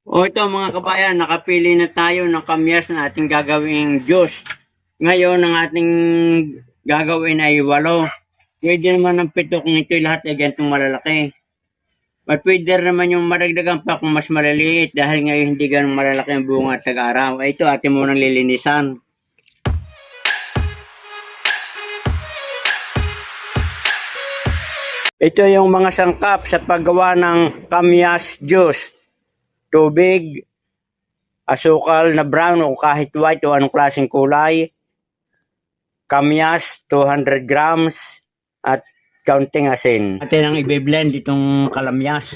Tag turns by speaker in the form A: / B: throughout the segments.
A: O ito mga kabayan, nakapili na tayo ng kamyas na ating gagawing juice. Ngayon, ang ating gagawin ay 8. Pwede naman ng 7 kung ito'y lahat ay ganitong malalaki. But pwede naman yung maragdagan pa kung mas maliliit dahil ngayon hindi ganun malalaki ang bunga at tag-araw. Ito ating munang lilinisan. Ito yung mga sangkap sa paggawa ng kamyas juice. Tubig, asukal na brown o kahit white o anong klaseng kulay, kamyas 200 grams at kaunting asin. Atin ang i-blend itong kalamyas.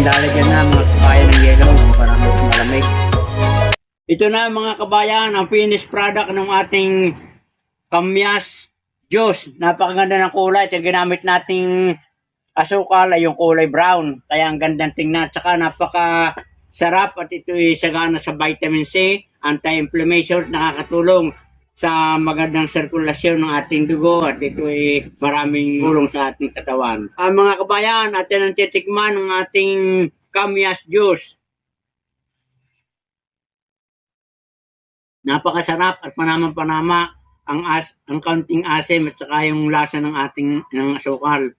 A: Lalagyan na mga kabayan ng yelo para mas malamig. Ito na mga kabayan ang finished product ng ating kamyas juice. Napakaganda ng kulay. Ito ginamit nating asukal ay yung kulay brown. Kaya ang gandang tingnan. Tsaka napaka sarap at ito ay sagana sa vitamin C, anti-inflammation, nakakatulong sa magandang sirkulasyon ng ating dugo at ito ay maraming tulong sa ating katawan. Mga kabayan, atin ang titikman ng ating kamyas juice. Napakasarap at panamang-panama ang kaunting asim at saka yung lasa ng ating asukal.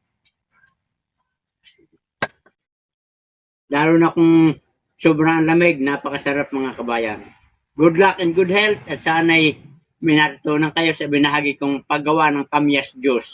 A: Lalo na kung sobrang lamig, napakasarap mga kabayan. Good luck and good health at sana'y may natutunan kayo sa binahagi kong paggawa ng kamyas juice.